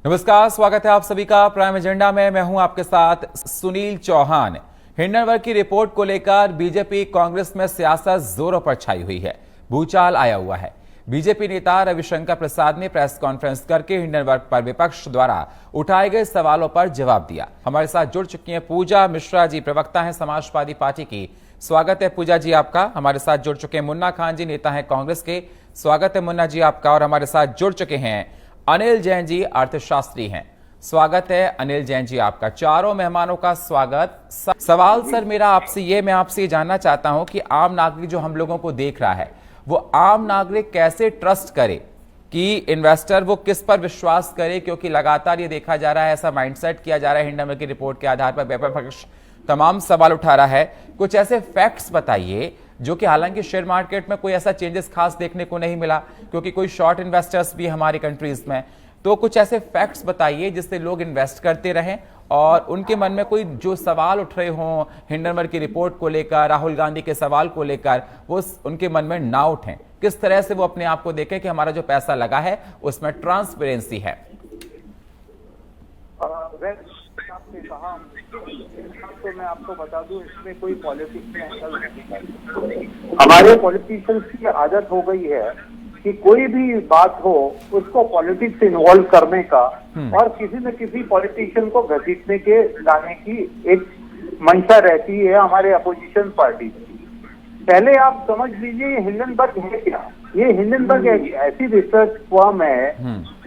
नमस्कार, स्वागत है आप सभी का प्राइम एजेंडा में। मैं हूं आपके साथ सुनील चौहान। हिंडनबर्ग की रिपोर्ट को लेकर बीजेपी कांग्रेस में सियासत जोरों पर छाई हुई है। भूचाल आया हुआ है। बीजेपी नेता रविशंकर प्रसाद ने प्रेस कॉन्फ्रेंस करके हिंडनबर्ग पर विपक्ष द्वारा उठाए गए सवालों पर जवाब दिया। हमारे साथ जुड़ चुकी हैं पूजा मिश्रा जी, प्रवक्ता हैं समाजवादी पार्टी की। स्वागत है पूजा जी आपका। हमारे साथ जुड़ चुके हैं मुन्ना खान जी, नेता हैं कांग्रेस के। स्वागत है मुन्ना जी आपका। और हमारे साथ जुड़ चुके हैं अनिल जैन जी, अर्थशास्त्री हैं। स्वागत है अनिल जैन जी आपका। चारों मेहमानों का स्वागत। सवाल सर मेरा आपसे मैं आपसे जानना चाहता हूं कि आम नागरिक जो हम लोगों को देख रहा है, वो आम नागरिक कैसे ट्रस्ट करे कि इन्वेस्टर वो किस पर विश्वास करे, क्योंकि लगातार ये देखा जा रहा है, ऐसा माइंडसेट किया जा रहा है हिंडनबर्ग की रिपोर्ट के आधार पर विपक्ष तमाम सवाल उठा रहा है। कुछ ऐसे फैक्ट्स बताइए जो कि हालांकि शेयर मार्केट में कोई ऐसा चेंजेस खास देखने को नहीं मिला, क्योंकि कोई शॉर्ट इन्वेस्टर्स भी हमारी कंट्रीज में। तो कुछ ऐसे फैक्ट्स बताइए जिससे लोग इन्वेस्ट करते रहें और उनके मन में कोई जो सवाल उठ रहे हों हिंडनबर्ग की रिपोर्ट को लेकर, राहुल गांधी के सवाल को लेकर, वो उनके मन में ना उठें। किस तरह से वो अपने आप को देखें कि हमारा जो पैसा लगा है उसमें ट्रांसपेरेंसी है। आपने कहा तो मैं आपको बता दूं, इसमें कोई पॉलिटिक्स में असल नहीं है। हमारे पॉलिटिशियंस की आदत हो गई है कि कोई भी बात हो उसको पॉलिटिक्स इन्वॉल्व करने का और किसी न किसी पॉलिटिशियन को घसीटने के लाने की एक मंशा रहती है हमारे अपोजिशन पार्टी की। पहले आप समझ लीजिए हिंडनबर्ग है क्या। ये हिंडनबर्ग एक ऐसी रिसर्च फर्म है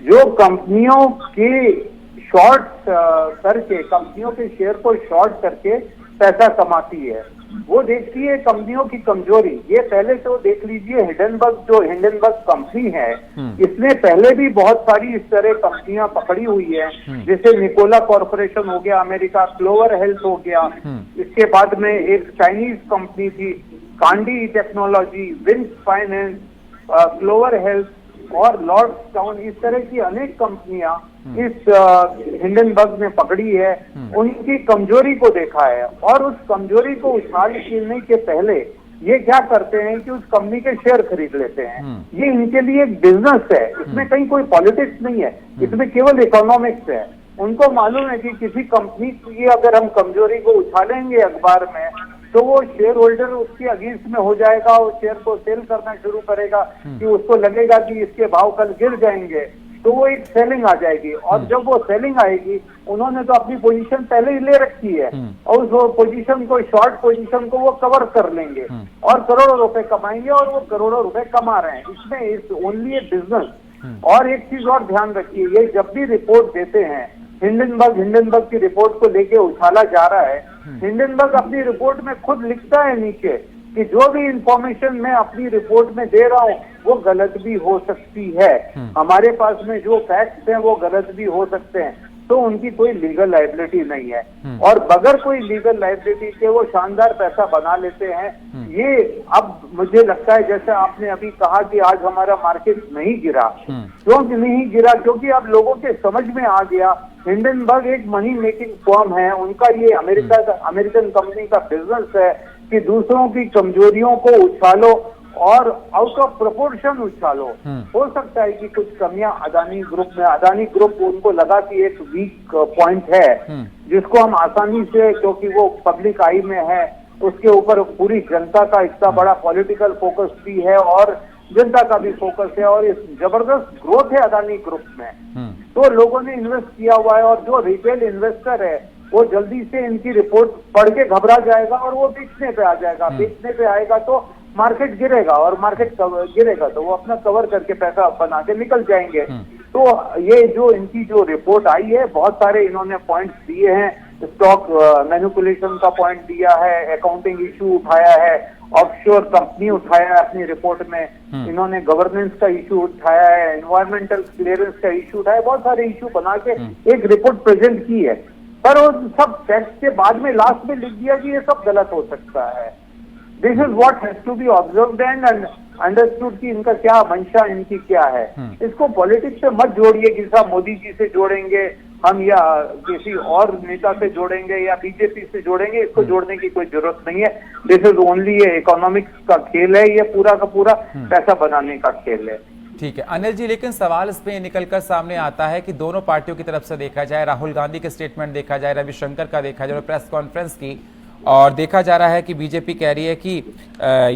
जो कंपनियों के शॉर्ट करके, कंपनियों के शेयर को शॉर्ट करके पैसा कमाती है। वो देखती है कंपनियों की कमजोरी। ये पहले तो देख लीजिए, हिंडनबर्ग कंपनी है, इसने पहले भी बहुत सारी इस तरह कंपनियां पकड़ी हुई है, जैसे निकोला कॉर्पोरेशन हो गया अमेरिका, क्लोवर हेल्थ हो गया, इसके बाद में एक चाइनीज कंपनी थी Kandi technology, Wins finance, Clover health और लॉर्ड्स टाउन। इस तरह की अनेक कंपनियां इस हिंडनबर्ग ने पकड़ी है। उनकी कमजोरी को देखा है और उस कमजोरी को उछाल छीनने के पहले ये क्या करते हैं कि उस कंपनी के शेयर खरीद लेते हैं। ये इनके लिए एक बिजनेस है, इसमें कहीं कोई पॉलिटिक्स नहीं है, इसमें केवल इकोनॉमिक्स है। उनको मालूम है कि किसी कंपनी की अगर हम कमजोरी को उछालेंगे अखबार में तो वो शेयर होल्डर उसके अगेंस्ट में हो जाएगा, वो शेयर को सेल करना शुरू करेगा कि उसको लगेगा कि इसके भाव कल गिर जाएंगे, तो वो एक सेलिंग आ जाएगी। और जब वो सेलिंग आएगी, उन्होंने तो अपनी पोजीशन पहले ही ले रखी है और उस पोजीशन को, शॉर्ट पोजीशन को वो कवर कर लेंगे और करोड़ों रुपए कमाएंगे और वो करोड़ों रुपए कमा रहे हैं। इसमें इज ओनली ए बिजनेस। और एक चीज और ध्यान रखिए, ये जब भी रिपोर्ट देते हैं, हिंडनबर्ग की रिपोर्ट को लेके उछाला जा रहा है। हिंडनबर्ग अपनी रिपोर्ट में खुद लिखता है नीचे कि जो भी इंफॉर्मेशन मैं अपनी रिपोर्ट में दे रहा हूँ वो गलत भी हो सकती है। हमारे पास में जो फैक्ट्स हैं वो गलत भी हो सकते हैं, तो उनकी कोई लीगल लायबिलिटी नहीं है। और बगैर कोई लीगल लायबिलिटी के वो शानदार पैसा बना लेते हैं। ये अब मुझे लगता है, जैसे आपने अभी कहा कि आज हमारा मार्केट नहीं गिरा, क्यों नहीं गिरा? क्योंकि अब लोगों के समझ में आ गया हिंडनबर्ग एक मनी मेकिंग फर्म है। उनका ये अमेरिकन कंपनी का बिजनेस है कि दूसरों की कमजोरियों को उछालो और आउट ऑफ प्रोपोर्शन उछालो। हो सकता है कि कुछ कमियां अदानी ग्रुप उनको लगा कि एक वीक पॉइंट है जिसको हम आसानी से, क्योंकि वो पब्लिक आई में है, उसके ऊपर पूरी जनता का इतना बड़ा पॉलिटिकल फोकस भी है और जनता का भी फोकस है और इस जबरदस्त ग्रोथ है अदानी ग्रुप में, तो लोगों ने इन्वेस्ट किया हुआ है। और जो रिटेल इन्वेस्टर है वो जल्दी से इनकी रिपोर्ट पढ़ के घबरा जाएगा और वो बेचने पे आ जाएगा। बेचने पे आएगा तो मार्केट गिरेगा और मार्केट गिरेगा तो वो अपना कवर करके पैसा बना के निकल जाएंगे। तो ये जो इनकी जो रिपोर्ट आई है, बहुत सारे इन्होंने पॉइंट्स दिए हैं। स्टॉक मैनिपुलेशन का पॉइंट दिया है, अकाउंटिंग इशू उठाया है, ऑफशोर कंपनी उठाया है अपनी रिपोर्ट में, इन्होंने गवर्नेंस का इशू उठाया है, एनवायरमेंटल क्लियरेंस का इशू उठाया, बहुत सारे इशू बना के एक रिपोर्ट प्रेजेंट की है। पर वो सब फैक्ट्स के बाद में लास्ट में लिख दिया कि ये सब गलत हो सकता है। This is what has to be observed and understood कि इनका क्या मंशा, इनकी क्या है। इसको पॉलिटिक्स से मत जोड़िए कि साहब मोदी जी से जोड़ेंगे हम या किसी और नेता से जोड़ेंगे या बीजेपी से जोड़ेंगे। इसको जोड़ने की कोई जरूरत नहीं है। दिस इज ओनली ये इकोनॉमिक्स का खेल है, ये पूरा का पूरा पैसा बनाने का खेल है। ठीक है अनिल जी, लेकिन सवाल इसमें ये निकलकर सामने आता है कि दोनों पार्टियों की तरफ से देखा जाए, राहुल गांधी के स्टेटमेंट देखा जाए, रविशंकर का देखा जाए, प्रेस कॉन्फ्रेंस की, और देखा जा रहा है कि बीजेपी कह रही है कि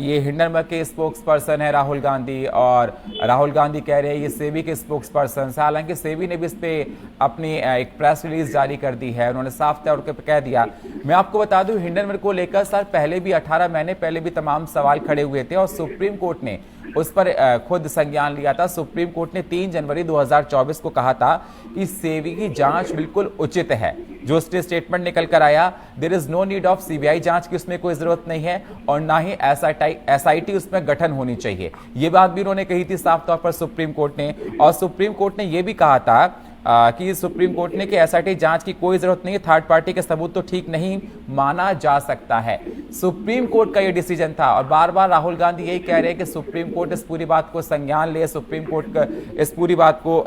ये हिंडनबर्ग के स्पोक्स पर्सन है राहुल गांधी, और राहुल गांधी कह रहे हैं ये सेबी के स्पोक्स पर्सन है। हालांकि सेबी ने भी इस पे अपनी एक प्रेस रिलीज जारी कर दी है, उन्होंने साफ तौर पर कह दिया। मैं आपको बता दूं हिंडनबर्ग को लेकर सर पहले भी 18 महीने पहले भी तमाम सवाल खड़े हुए थे और सुप्रीम कोर्ट ने उस पर खुद संज्ञान लिया था। सुप्रीम कोर्ट ने 3 जनवरी 2024 को कहा था कि सेबी की जांच बिल्कुल उचित है। जो उसने स्टेटमेंट निकल कर आया, there is no need of CBI जांच की, उसमें कोई जरूरत नहीं है, और ना ही एसआईटी उसमें गठन होनी चाहिए। ये बात भी उन्होंने कही थी साफ तौर पर सुप्रीम कोर्ट ने। और सुप्रीम कोर्ट ने यह भी कहा था कि सुप्रीम कोर्ट ने कि एसआईटी जांच की कोई जरूरत नहीं है, थर्ड पार्टी के सबूत तो ठीक नहीं माना जा सकता है। सुप्रीम कोर्ट का यह डिसीजन था और बार बार राहुल गांधी यही कह रहे हैं कि सुप्रीम कोर्ट इस पूरी बात को संज्ञान ले, सुप्रीम कोर्ट इस पूरी बात को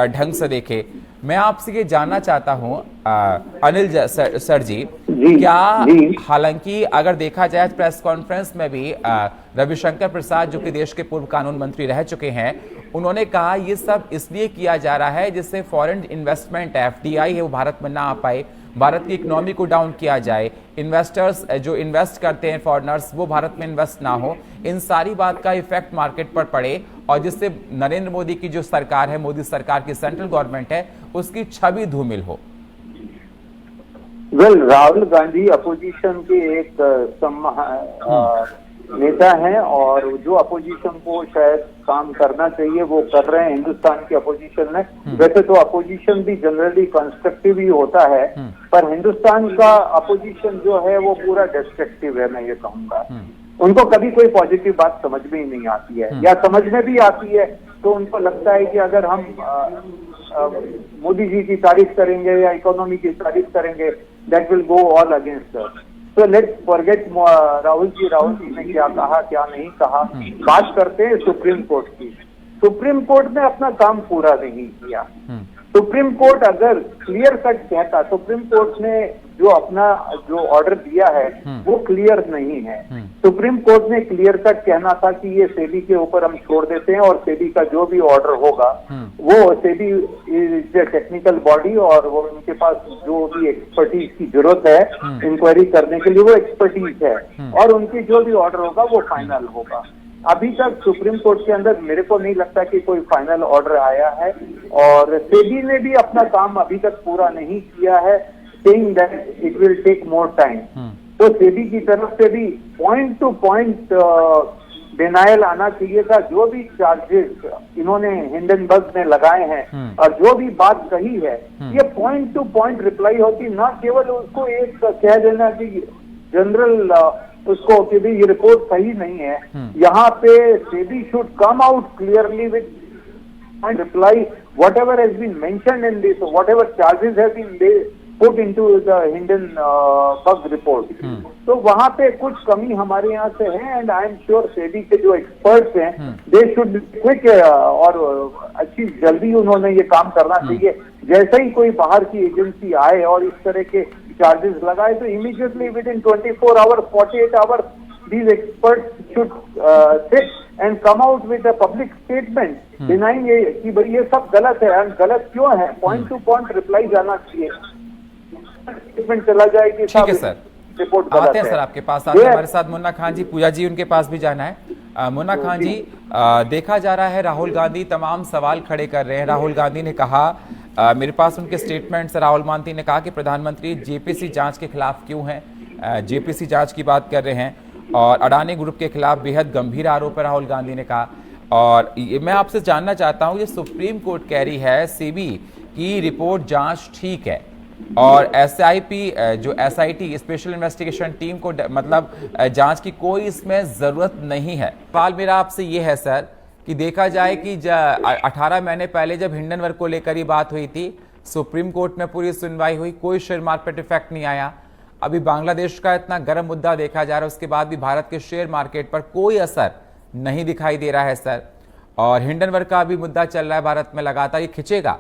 ढंग से देखे। मैं आपसे ये जानना चाहता हूं अनिल सर जी, क्या हालांकि अगर देखा जाए प्रेस कॉन्फ्रेंस में भी रविशंकर प्रसाद जो कि देश के पूर्व कानून मंत्री रह चुके हैं, उन्होंने कहा ये सब इसलिए किया जा रहा है जिससे फॉरेन इन्वेस्टमेंट एफडीआई है वो भारत में ना आ पाए, भारत की इकोनॉमी को डाउन किया जाए, इन्वेस्टर्स जो इन्वेस्ट करते हैं फॉरेनर्स वो भारत में इन्वेस्ट ना हो, इन सारी बात का इफेक्ट मार्केट पर पड़े और जिससे नरेंद्र मोदी की जो सरकार है, मोदी सरकार की सेंट्रल गवर्नमेंट है, उसकी छवि धूमिल हो। राहुल गांधी अपोजिशन के एक नेता हैं और जो अपोजिशन को शायद काम करना चाहिए वो कर रहे हैं हिंदुस्तान की अपोजिशन में। वैसे तो अपोजिशन भी जनरली कंस्ट्रक्टिव ही होता है, पर हिंदुस्तान का अपोजिशन जो है वो पूरा डिस्ट्रक्टिव है, मैं ये कहूंगा। उनको कभी कोई पॉजिटिव बात समझ में ही नहीं आती है, या समझ में भी आती है तो उनको लगता है कि अगर हम मोदी जी की तारीफ करेंगे या इकोनॉमी की तारीफ करेंगे, that will go all against us. तो लेट्स फॉरगेट राहुल जी ने क्या कहा क्या नहीं कहा। बात करते हैं सुप्रीम कोर्ट की। सुप्रीम कोर्ट ने अपना काम पूरा नहीं किया। सुप्रीम कोर्ट अगर क्लियर कट कहता, सुप्रीम कोर्ट ने जो अपना जो ऑर्डर दिया है वो क्लियर नहीं है। सुप्रीम कोर्ट ने क्लियर कट कहना था कि ये सेबी के ऊपर हम छोड़ देते हैं और सेबी का जो भी ऑर्डर होगा वो SEBI is a technical body और वो उनके पास जो भी एक्सपर्टीज की जरूरत है इंक्वायरी करने के लिए वो एक्सपर्टीज है और उनकी जो भी ऑर्डर होगा वो फाइनल होगा। अभी तक सुप्रीम कोर्ट के अंदर मेरे को नहीं लगता कि कोई फाइनल ऑर्डर आया है और सेबी ने भी अपना काम अभी तक पूरा नहीं किया है, saying that it will take more time। तो सेबी की तरफ से भी पॉइंट टू पॉइंट डिनायल आना चाहिए था। जो भी चार्जेस इन्होंने हिंडनबर्ग में लगाए हैं और जो भी बात कही है ये पॉइंट टू पॉइंट रिप्लाई होती, ना केवल उसको एक कह देना कि जनरल उसको कि भी ये रिपोर्ट सही नहीं है। यहाँ पे SEBI should come out clearly with point reply whatever has been mentioned in this, whatever charges have been put into the Hindenburg report। तो वहां पे कुछ कमी हमारे यहाँ से है and I am sure SEBI के जो एक्सपर्ट्स हैं दे शुड क्विक और अच्छी जल्दी उन्होंने ये काम करना चाहिए। जैसे ही कोई बाहर की एजेंसी आए और इस तरह के चार्जेस लगाए तो immediately within 24 hour 48 hour these experts should sit and come out with a public statement denying कि भाई ये सब गलत है। और गलत क्यों है, पॉइंट टू पॉइंट रिप्लाई जाना चाहिए। स्टेटमेंट चला जाए कि ठीक है सर, रिपोर्ट आते हैं सर आपके पास। आते हैं हमारे साथ मुन्ना खान जी, पूजा जी उनके पास भी जाना है। मुन्ना खान जी, देखा जा रहा है राहुल गांधी तमाम सवाल खड़े कर रहे हैं। राहुल गांधी ने कहा, मेरे पास उनके स्टेटमेंट्स, राहुल गांधी ने कहा कि प्रधानमंत्री जेपीसी जांच के खिलाफ क्यों हैं, जेपीसी जांच की बात कर रहे हैं और अडानी ग्रुप के खिलाफ बेहद गंभीर आरोप है राहुल गांधी ने कहा। और मैं आपसे जानना चाहता हूं, ये सुप्रीम कोर्ट कह रही है सीबी की रिपोर्ट जांच ठीक है और एसआईपी जो एसआईटी स्पेशल इन्वेस्टिगेशन टीम को मतलब जांच की कोई इसमें जरूरत नहीं है। सवाल मेरा आपसे ये है सर कि देखा जाए कि 18 महीने पहले जब हिंडनबर्ग को लेकर ये बात हुई थी, सुप्रीम कोर्ट में पूरी सुनवाई हुई, कोई शेयर मार्केट इफेक्ट नहीं आया। अभी बांग्लादेश का इतना गर्म मुद्दा देखा जा रहा है, उसके बाद भी भारत के शेयर मार्केट पर कोई असर नहीं दिखाई दे रहा है सर। और हिंडनबर्ग का भी मुद्दा चल रहा है भारत में, लगातार ये खिंचेगा,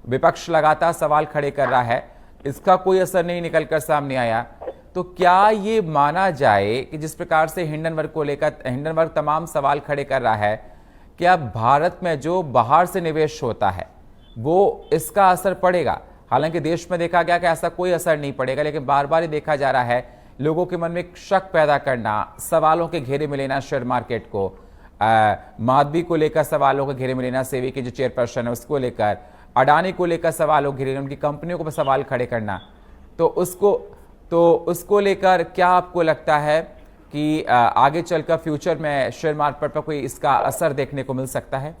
विपक्ष लगातार सवाल खड़े कर रहा है, इसका कोई असर नहीं निकलकर सामने आया। तो क्या ये माना जाए कि जिस प्रकार से हिंडनबर्ग को लेकर हिंडनबर्ग तमाम सवाल खड़े कर रहा है, कि अब भारत में जो बाहर से निवेश होता है वो इसका असर पड़ेगा। हालांकि देश में देखा गया कि ऐसा कोई असर नहीं पड़ेगा, लेकिन बार बार ही देखा जा रहा है लोगों के मन में एक शक पैदा करना, सवालों के घेरे में लेना शेयर मार्केट को, माधवी को लेकर सवालों के घेरे में लेना, सेबी के जो चेयरपर्सन है उसको लेकर, अडानी को लेकर सवालों के घेरे, उनकी कंपनियों को सवाल खड़े करना, तो उसको लेकर क्या आपको लगता है कि आगे चलकर फ्यूचर में शेयर मार्केट पर कोई इसका असर देखने को मिल सकता है?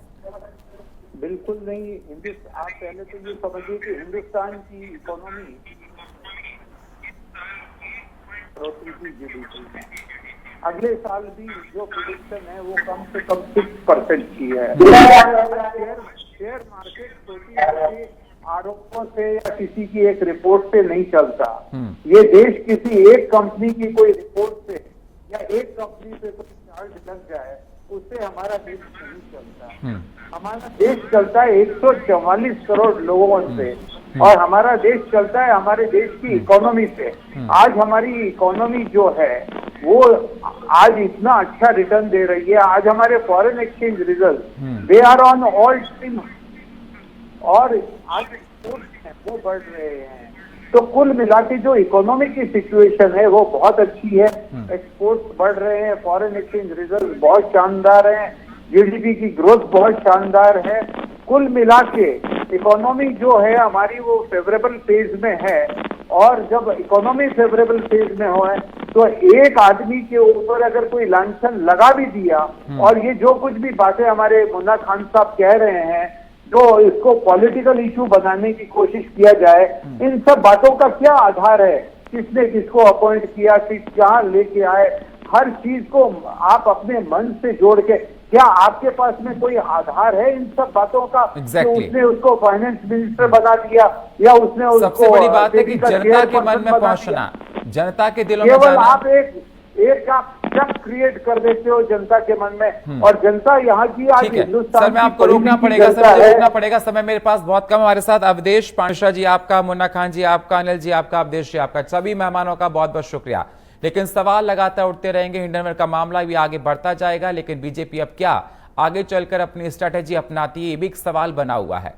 बिल्कुल नहीं। आप पहले तो ये समझिए कि हिंदुस्तान की इकोनॉमी GDP में अगले साल भी जो प्रोडिक्शन है वो कम से कम 6% की है। शेयर मार्केट छोटी आरोपों से या किसी की एक रिपोर्ट से नहीं चलता। ये देश किसी एक कंपनी की कोई रिपोर्ट से या एक कंपनी पे कोई चार्ज लग जाए उससे हमारा देश नहीं चलता। हमारा देश चलता है 144 करोड़ लोगों से और हमारा देश चलता है हमारे देश की इकोनॉमी से। आज हमारी इकोनॉमी जो है वो आज इतना अच्छा रिटर्न दे रही है। आज हमारे foreign exchange result they are on all time और आज एक्सपोर्ट हैं वो बढ़ रहे हैं। तो कुल मिला के जो इकोनॉमी की सिचुएशन है वो बहुत अच्छी है। एक्सपोर्ट्स बढ़ रहे हैं, फॉरेन एक्सचेंज रिजल्ट बहुत शानदार हैं, GDP की ग्रोथ बहुत शानदार है। कुल मिला के इकोनॉमी जो है हमारी वो फेवरेबल फेज में है। और जब इकोनॉमी फेवरेबल फेज में हो है तो एक आदमी के ऊपर अगर कोई लांछन लगा भी दिया और ये जो कुछ भी बातें हमारे मुन्ना खान साहब कह रहे हैं, जो इसको पॉलिटिकल इशू बनाने की कोशिश किया जाए, इन सब बातों का क्या आधार है? किसने किसको अपॉइंट किया, किस कहाँ लेके आए, हर चीज को आप अपने मन से जोड़ के, क्या आपके पास में कोई आधार है इन सब बातों का? Exactly. तो उसने उसको फाइनेंस मिनिस्टर बना दिया या उसने उसको सबसे बड़ी बात है कि जनता के मन में पहुंचना, जनता के दिलों में केवल जाना। आप एक आप शक क्रिएट कर देते हो जनता के मन में और जनता यहाँ की आज ठीक है हिंदुस्तान सर, मैं आपको की रोकना बड़ी पड़ेगा सर, जनता मुझे है। रोकना पड़ेगा, समय मेरे पास बहुत कम है। हमारे साथ अवधेश पांडुशा जी आपका, मुन्ना खान जी आपका, अनिल जी आपका, अवधेश जी आपका, सभी मेहमानों का बहुत बहुत शुक्रिया। लेकिन सवाल लगातार उठते रहेंगे, हिंडनवर्क का मामला भी आगे बढ़ता जाएगा, लेकिन बीजेपी अब क्या आगे चलकर अपनी स्ट्रैटेजी अपनाती है, ये भी एक सवाल बना हुआ है।